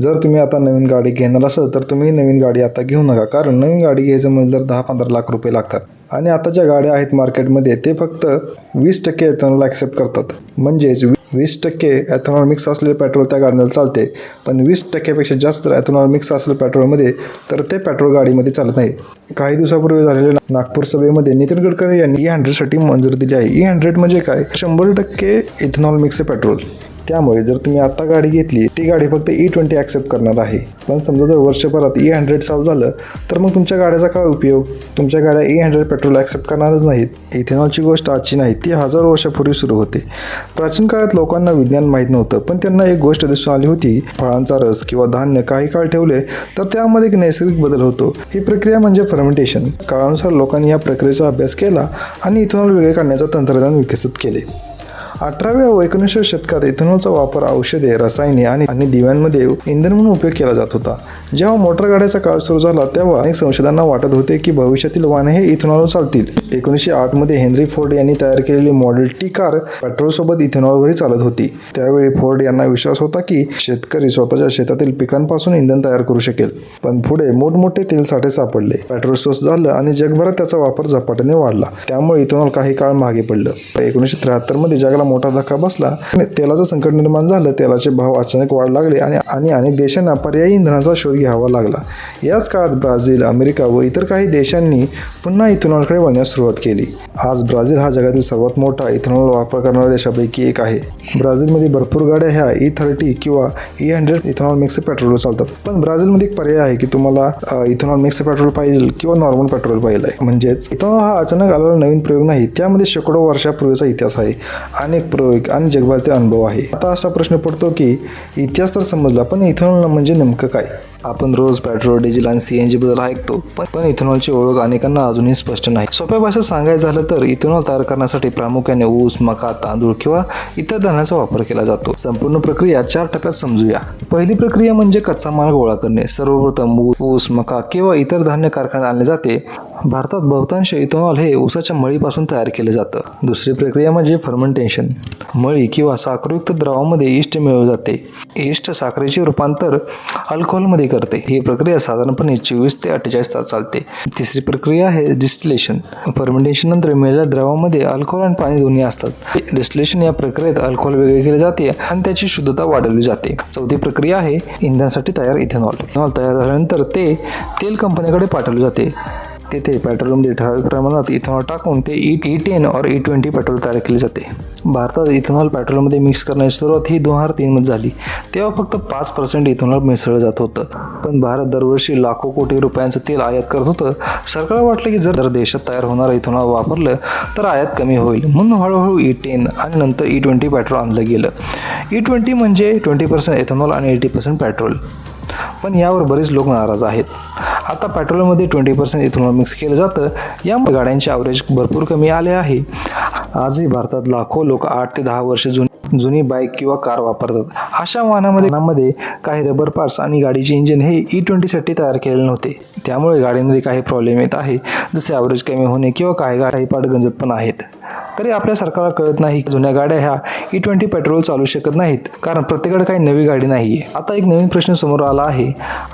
जर तुम्ही आता नवीन गाडी घेणार असाल तर तुम्ही नवीन गाडी आता घेऊ नका, कारण नवीन गाडी घ्यायचं म्हणजे तर 10-15 लाख रुपये लागतात. आणि आता ज्या गाड्या आहेत मार्केटमध्ये ते फक्त 20% एथेनॉल ॲक्सेप्ट करतात. म्हणजेच 20% एथेनॉल मिक्स असलेले पेट्रोल त्या गाडीला चालते, पण 20%पेक्षा जास्त जर एथेनॉल मिक्स असलेलं पेट्रोलमध्ये तर ते पेट्रोल गाडीमध्ये चालत नाही. काही दिवसापूर्वी झालेल्या नागपूर सभेमध्ये नितीन गडकरी यांनी E100साठी मंजुरी दिली आहे. E100 म्हणजे काय? 100% इथेनॉल मिक्स पेट्रोल. त्यामुळे जर तुम्ही आता गाडी घेतली ती गाडी फक्त E20 ॲक्सेप्ट करणार आहे. पण समजा जर वर्षभरात E100 चालू झालं तर मग तुमच्या गाड्याचा काय उपयोग? तुमच्या गाड्या E100 पेट्रोल ॲक्सेप्ट करणारच नाहीत. इथेनॉलची गोष्ट आजची नाही, ती हजारो वर्षापूर्वी सुरू होते. प्राचीन काळात लोकांना विज्ञान माहीत नव्हतं, पण त्यांना एक गोष्ट दिसून आली होती, फळांचा रस किंवा धान्य काही काळ ठेवले तर त्यामध्ये एक नैसर्गिक बदल होतो. ही प्रक्रिया म्हणजे फर्मेंटेशन. काळानुसार लोकांनी या प्रक्रियेचा अभ्यास केला आणि इथेनॉल वेगळे काढण्याचं तंत्रज्ञान विकसित केले. 18व्या व 19व्या शतकात इथेनॉलचा वापर औषधे, रसायने आणि दिव्यांमध्ये इंधन म्हणून उपयोग केला जात होता. जेव्हा मोटर गाड्याचा काळ सुरू झाला तेव्हा अनेक संशोधकांना वाटत होते की भविष्यातील वाहने हे इथेनॉलवर चालतील. 1908 मध्ये हेनरी फोर्ड यांनी तयार केलेली मॉडेल टी कार पेट्रोलसोबत इथेनॉलवरही चालत होती. त्यावेळी फोर्ड यांना विश्वास होता की शेतकरी स्वतःच्या शेतातील पिकांपासून इंधन तयार करू शकेल. पण पुढे मोठमोठे तेल साठे सापडले, पेट्रोल स्वस्त झालं आणि जगभरात त्याचा वापर झपाट्याने वाढला. त्यामुळे इथेनॉल काही काळ मागे पडलं. 1973 मध्ये जगाला मोठा धक्का बसला. तेलाचं संकट निर्माण झालं, तेलाचे भाव अचानक वाढ लागले आणि अनेक देशांना पर्यायी इंधनाचा शोध घ्यावा लागला. याच काळात ब्राझील, अमेरिका व इतर काही देशांनी पुन्हा इथेनॉलकडे वळण्यास सुरुवात केली. आज ब्राझील हा जगातील सर्वात मोठा इथेनॉल वापर करणाऱ्या देशापैकी एक आहे. ब्राझीलमध्ये भरपूर गाड्या ह्या E30 किंवा E100 इथेनॉल मिक्स पेट्रोलवर चालतात. पण ब्राझीलमध्ये एक पर्याय आहे की तुम्हाला इथेनॉल मिक्स पेट्रोल पाहिजे किंवा नॉर्मल पेट्रोल पाहिजे. म्हणजेच इथेनॉल हा अचानक आलेला नवीन प्रयोग नाही, त्यामध्ये शेकडो वर्षापूर्वीचा इतिहास आहे, अनेक प्रयोग आणि जगभरातील अनुभव आहे. आता असा प्रश्न पडतो की इतिहास तर समजला, पण इथेनॉल म्हणजे नेमकं काय? आपण रोज पेट्रोल, डिझेल आणि CNG बद्दल ऐकतो, पण इथेनॉलची ओळख अनेकांना अजूनही स्पष्ट नाही. सोप्या भाषेत सांगायचं झालं तर इथेनॉल तयार करण्यासाठी प्रामुख्याने ऊस, मका, तांदूळ किंवा इतर धान्याचा वापर केला जातो. संपूर्ण प्रक्रिया 4 टप्प्यात समजूया. पहिली प्रक्रिया म्हणजे कच्चा माल गोळा करणे. सर्वप्रथम ऊस, मका किंवा इतर धान्य कारखान्यात आणले जाते. भारतात बहुतांश इथेनॉल हे ऊसाच्या मळीपासून तयार केले जातं. दुसरी प्रक्रिया म्हणजे फर्मेंटेशन. मळी किंवा साखरयुक्त द्रवामध्ये ईस्ट मिळवले जाते. ईस्ट साखरेचे रूपांतर अल्कोहोलमध्ये करते. ही प्रक्रिया साधारणपणे 24 ते 48 तास चालते. तिसरी प्रक्रिया आहे डिस्टिलेशन. फर्मेंटेशन नंतर मिळालेल्या द्रवामध्ये अल्कोहोल आणि पाणी दोन्ही असतात. डिस्टिलेशन या प्रक्रियेत अल्कोहोल वेगळे केले जाते आणि त्याची शुद्धता वाढवली जाते. चौथी प्रक्रिया आहे इंधनासाठी तयार इथेनॉल. इथेनॉल तयार झाल्यानंतर ते तेल कंपनीकडे पाठवले जाते. तेथे पेट्रोलमध्ये ठराविक प्रमाणात इथेनॉल टाकून ते E10 और E20 पेट्रोल तयार केले जाते. भारतात इथेनॉल पेट्रोलमध्ये मिक्स करण्याची सुरुवात ही 2003 मध्ये झाली. तेव्हा फक्त 5% इथेनॉल मिसळलं जात होतं. पण भारत दरवर्षी लाखो कोटी रुपयांचं तेल आयात करत होतं. सरकारला वाटलं की जर देशात तयार होणारं इथेनॉल वापरलं तर आयात कमी होईल, म्हणून हळूहळू E10 आणि नंतर E20 पेट्रोल आणलं गेलं. E20 म्हणजे 20% इथेनॉल आणि 80% पेट्रोल. पण यावर बरेच लोक नाराज आहेत. आता पेट्रोलमध्ये 20% इथेनॉल मिक्स केलं जातं, यामुळे गाड्यांचे ॲव्हरेज भरपूर कमी आले आहे. आजही भारतात लाखो लोक 8 ते 10 वर्ष जुनी बाईक किंवा कार वापरतात. अशा वाहनामध्ये काही रबर पार्ट्स आणि गाडीचे इंजिन हे E20साठी तयार केलेले नव्हते. त्यामुळे गाडीमध्ये काही प्रॉब्लेम येत आहे, जसे ॲव्हरेज कमी होणे किंवा काही पार्ट गंजत पण आहेत. तरी आपल्या सरकारला कळत नाही की जुन्या गाड्या ह्या E20 पेट्रोल चालू शकत नाहीत, कारण प्रत्येकाकडे काही नवी गाडी नाही आहे. आता एक नवीन प्रश्न समोर आला आहे.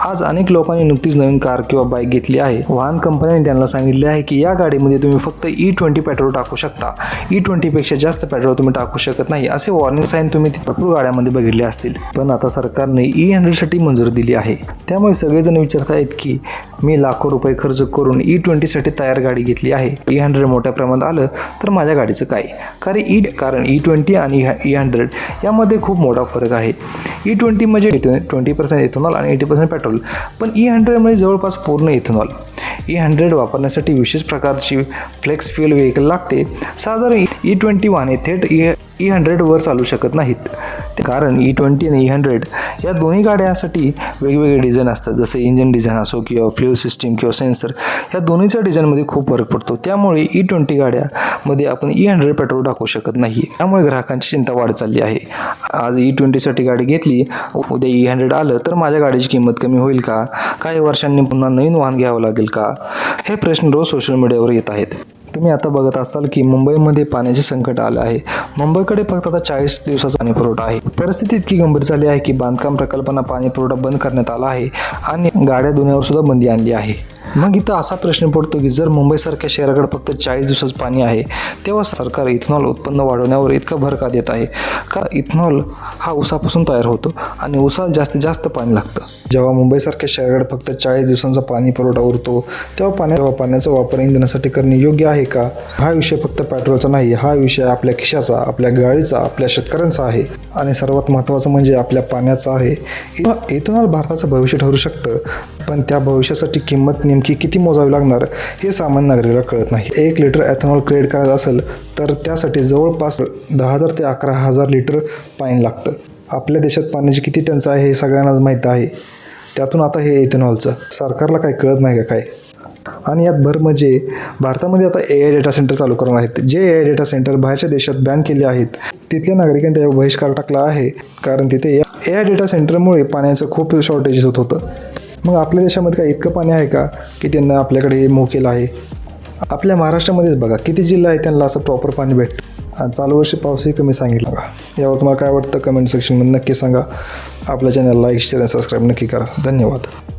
आज अनेक लोकांनी नुकतीच नवीन कार किंवा बाईक घेतली आहे. वाहन कंपन्यांनी त्यांना सांगितले आहे की या गाडीमध्ये तुम्ही फक्त E20 पेट्रोल टाकू शकता. E20 पेक्षा जास्त पेट्रोल तुम्ही टाकू शकत नाही, असे वॉर्निंग साईन तुम्ही भरपूर गाड्यांमध्ये बघितले असतील. पण आता सरकारने E100साठी मंजुरी दिली आहे. त्यामुळे सगळेजण विचारत आहेत की मी लाखो रुपये खर्च करून E20साठी तयार गाडी घेतली आहे. E100 मोठ्या प्रमाणात आलं तर माझ्या गाडीचं काय? कारण E20 आणि E100 यामध्ये खूप मोठा फरक आहे. E20 म्हणजे 20% इथेनॉल आणि 80% पेट्रोल, पण E100 म्हणजे जवळपास पूर्ण इथेनॉल. E100 वापरण्यासाठी विशेष प्रकारची फ्लेक्स फ्यूल व्हेकल लागते. साधारण E20 वाहने थेट E100 वर चालू शकत नाहीत, कारण E20 आणि E100 या दोन्ही गाड्यांसाठी वेगवेगळे डिझाईन असतात. जसे इंजिन डिझाईन असो किंवा फ्यूल सिस्टीम किंवा सेन्सर, या दोन्हीच्या डिझाईनमध्ये खूप फरक पडतो. त्यामुळे E20 गाड्यामध्ये आपण E100 पेट्रोल टाकू शकत नाही. त्यामुळे ग्राहकांची चिंता वाढत चालली आहे. आज E20साठी गाडी घेतली, उद्या E100 आलं तर माझ्या गाडीची किंमत कमी होईल का? काही वर्षांनी पुन्हा नवीन वाहन घ्यावं लागेल का? हे प्रश्न रोज सोशल मीडियावर येत आहेत. तुम्ही आता बघत असाल की मुंबईमध्ये पाण्याचे संकट आले आहे. मुंबईकडे फक्त आता 40 दिवसाचा पाणी पुरवठा आहे. परिस्थिती इतकी गंभीर झाली आहे की बांधकाम प्रकल्पांना पाणी पुरवठा बंद करण्यात आला आहे आणि गाड्या धुण्यावर सुद्धा बंदी आणली आहे. मग इथं असा प्रश्न पडतो की जर मुंबईसारख्या शहराकडे फक्त 40 दिवसाचं पाणी आहे, तेव्हा सरकार इथेनॉल उत्पन्न वाढवण्यावर इतका भर का देत आहे? का इथेनॉल हा ऊसापासून तयार होतो आणि ऊसाला जास्तीत जास्त पाणी लागतं. जेव्हा मुंबईसारख्या शहराकडे फक्त 40 दिवसांचा पाणी पुरवठा उरतो, तेव्हा पाण्याचा वापर इंधनासाठी करणे योग्य आहे का? हा विषय फक्त पेट्रोलचा नाही, हा विषय आपल्या खिशाचा, आपल्या गाडीचा, आपल्या शेतकऱ्यांचा आहे आणि सर्वात महत्त्वाचं म्हणजे आपल्या पाण्याचा आहे. इथेनॉल भारताचं भविष्य ठरू शकतं, पण त्या भविष्यासाठी किंमत नेमकी किती मोजावी लागणार हे सामान्य नागरिकाला कळत नाही. 1 लिटर इथेनॉल क्रिएट करायचं असेल तर त्यासाठी जवळपास 10,000 ते 11,000 लिटर पाणी लागतं. आपल्या देशात पाण्याची किती टंचाई आहे हे सगळ्यांनाच माहीत आहे. त्यातून आता हे इथेनॉलचं सरकारला काही कळत नाही का काय? आणि यात भर म्हणजे भारतामध्ये आता AI डेटा सेंटर चालू करणार आहेत. जे AI डेटा सेंटर बाहेरच्या देशात बॅन केले आहेत, तिथल्या नागरिकांनी त्यावर बहिष्कार टाकला आहे, कारण तिथे AI डेटा सेंटरमुळे पाण्याचं खूप शॉर्टेजेस होत होतं. मग आपल्या देशामध्ये काय इतकं पाणी आहे का की त्यांना आपल्याकडे हे मोह केलं आहे? आपल्या महाराष्ट्रामध्येच बघा किती जिल्हा आहे त्यांना असं प्रॉपर पाणी भेटतं. आणि चालू वर्षी पाऊसही कमी सांगितला का? यावर तुम्हाला काय वाटतं कमेंट सेक्शनमध्ये नक्की सांगा. आपल्या चॅनलला लाईक, शेअर आणि सबस्क्राईब नक्की करा. धन्यवाद.